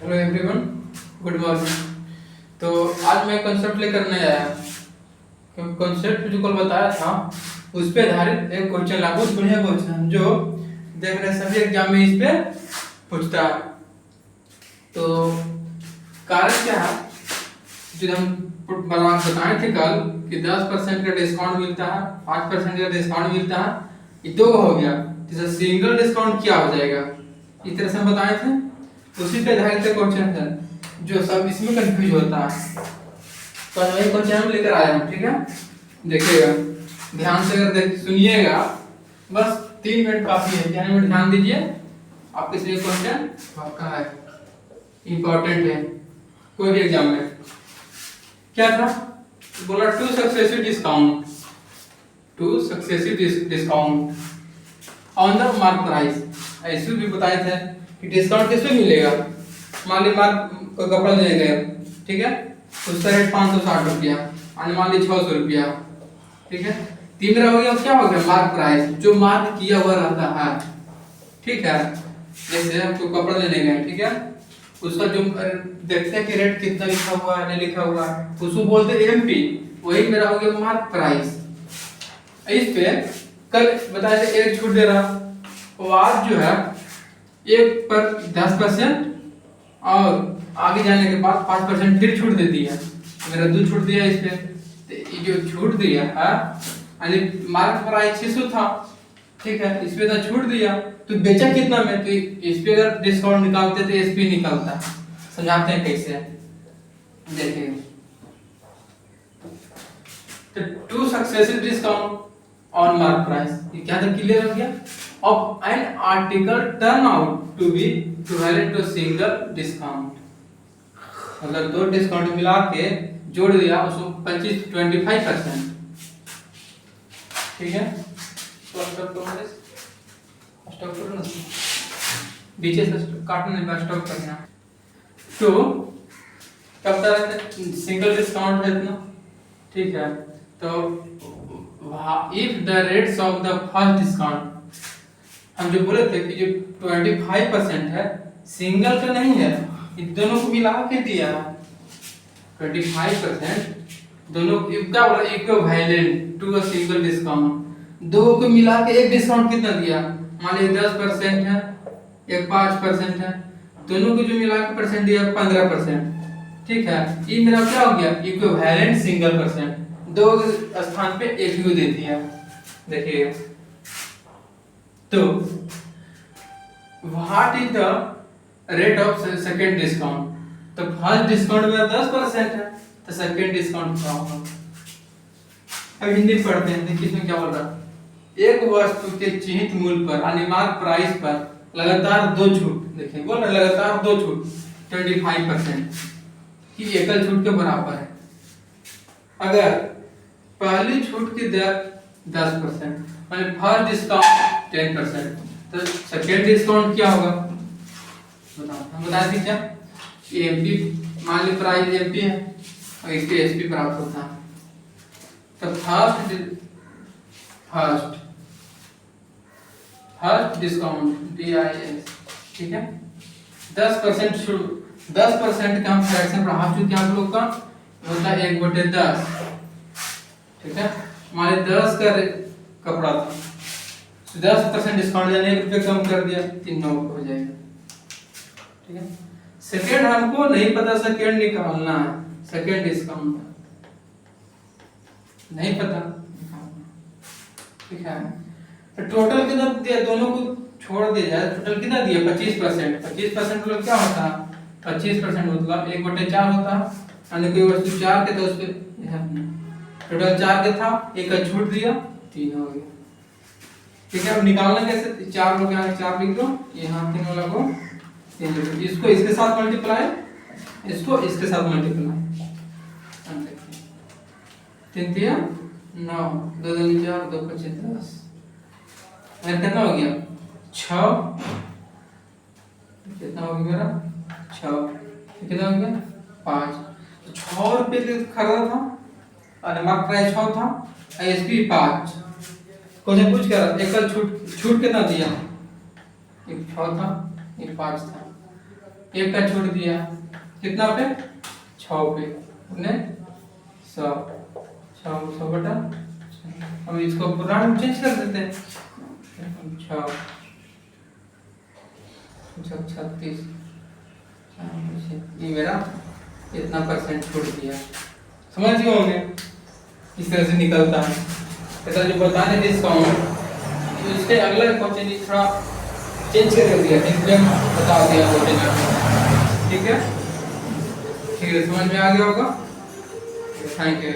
Hello everyone, good morning. तो आज मैं कॉन्सेप्ट लेकर नहीं आया क्योंकि कॉन्सेप्ट जो कल बताया था उस पे आधारित एक क्वेश्चन ला, बहुत बढ़िया क्वेश्चन जो देख रहे सभी एग्जाम में इस पे पूछता है। तो कारण क्या है, जो हम बताए थे कल कि 10% का डिस्काउंट मिलता है, 5% का डिस्काउंट मिलता है, ये दो हो गया। जैसे सिंगल डिस्काउंट क्या हो जाएगा, इस तरह से हम बताए थे। उसी पे आधारित क्वेश्चन है जो सब इसमें कंफ्यूज होता है। तो आज वही क्वेश्चन हम लेकर आए हैं, ठीक है। देखिएगा ध्यान से, अगर सुनिएगा, बस 3 मिनट काफी है, 3 मिनट ध्यान दीजिए। आपके लिए क्वेश्चन आपका है, इंपॉर्टेंट है कोई भी एग्जाम में। क्या था, बोला two successive discount on the mark price. ऐसे भी बताए थे कि डिस्काउंट किस पे मिलेगा। मान ली मार्क को कपड़ा ले गए, ठीक है, उसका रेट 560 रुपया, और मान ली 600 रुपया, ठीक है। तीन हो गया, क्या हो गया, मार्क प्राइस, जो मार्क किया हुआ रहता है, ठीक है। जैसे हमको कपड़ा लेने गए, ठीक है, उसका जो देखते हैं कि रेट कितना लिखा हुआ है, नहीं लिखा हुआ है, उसको बोलते हैं एमपी, वही मेरा हो गया मार्क प्राइस। इस पे कल बताया था एक छूट दे रहा, वो आज जो है एक पर 10% और आगे जाने के बाद 5% फिर छूट दे दी है। मेरा 2 छूट दिया इस पे। तो ये जो छूट दिया है, यानी मार्क प्राइस 600 था, ठीक है, इस पे तो छूट दिया, तो बेचा कितना में, तो इस पे अगर डिस्काउंट निकालते तो इस पे निकलता। समझाते हैं कैसे, देखिए। तो two successive discount on mark price, ये क्या था, क्लियर हो गया। of an article turn out to be equivalent to single discount, मतलब दो डिस्काउंट मिला के जोड़ दिया उसको 25% ठीक है। तो स्टॉप करो ना, बीचे से काटना नहीं, स्टॉप करना। तो कब तक सिंगल डिस्काउंट है इतना, ठीक है। तो if the rates of the first discount, हम जो बोले थे कि जो 25% है, सिंगल का नहीं है, इन दोनों को मिला के दिया 25%, दोनों क्या बोला, equivalent to a single discount. दो को मिला के एक डिस्काउंट कितना दिया, मान लीजिए 10% है, एक 5% है, दोनों को जो मिला के परसेंट दिया 15%, ठीक है। ये मेरा क्या हो गया, इक्विवेलेंट सिंगल परसेंट, दो स्थान पे एक ही दे दिया। देखिए, तो what is the rate of second discount, तो फर्स्ट डिस्काउंट में 10% है, तो सेकेंड डिस्काउंट क्या होगा। अब हिंदी पढ़ते हैं, देखिए इसमें क्या बोल रहा है, एक वस्तु के चिन्हित मूल्य पर यानी मार्क प्राइस पर लगातार 2 छूट, देखिए बोल रहे लगातार 2 छूट 25% की एकल छूट के बराबर है। अगर पहली छूट की दर 10%, माने फर्स्ट डिस्काउंट 10%, तो सेकेंड डिस्काउंट क्या होगा, बताओ, हम बता दें क्या। एमपी मान ली प्राइस एमपी है और इसके एसपी प्राप्त होता है। तो फर्स्ट डिस्काउंट DIS, ठीक है, 10% छूट, 10% का हम फ्रैक्शन पढ़ा चुके हैं आप लोग का, होता है 1/10, ठीक है। मान ली 10 का कपड़ा था, 10% डिस्काउंट यानी 1 रुपये कम कर दिया, 3 हो जाएगा, ठीक है। सेकेंड हमको नहीं पता, सेकेंड निकालना है, सेकेंड डिस्काउंट नहीं पता, ठीक है। तो टोटल कितना दिया, दोनों को छोड़ दिया जाए, टोटल कितना दिया 25%। 25% मतलब क्या होता है, 25% मतलब 1/4 होता है, यानी कोई वस्तु 4 के, तो उस पे टोटल 4 के था, एक का छूट दिया, 3 हो गया, ठीक है। अब निकालना कैसे, 4 लोग यहाँ 4 लिख दो, यहाँ 3 वाला को 3 लिख दो, इसको इसके साथ मल्टीप्लाई, इसको इसके साथ मल्टीप्लाई, 3 दिया 9, 2 दूनी 4, 2 5 10, मेरा कितना हो गया 6, कितना हो गया मेरा 6, कितना हो गया 5। तो 6 रुपये खरीदा था और मार्क प्राइस 6 था, एसपी 5। क्वेश्चन पूछ कर एकल छूट कितना दिया, एक 6 था, एक 5 था, एक का छोड़ दिया, कितना पे 6 पे, उन्हें 100, 100 बटा, हम इसको पूरा चेंज कर देते हैं, 6 36, ये मेरा इतना परसेंट छूट दिया। समझ गए होंगे इस तरह से निकलता है। ऐसा जो बताने डिस्काउंट, तो इसके अगला क्वेश्चन थोड़ा चेंज कर दिया, इसलिए बता दिया क्वेश्चन। ठीक है, समझ में आ गया होगा। Thank you.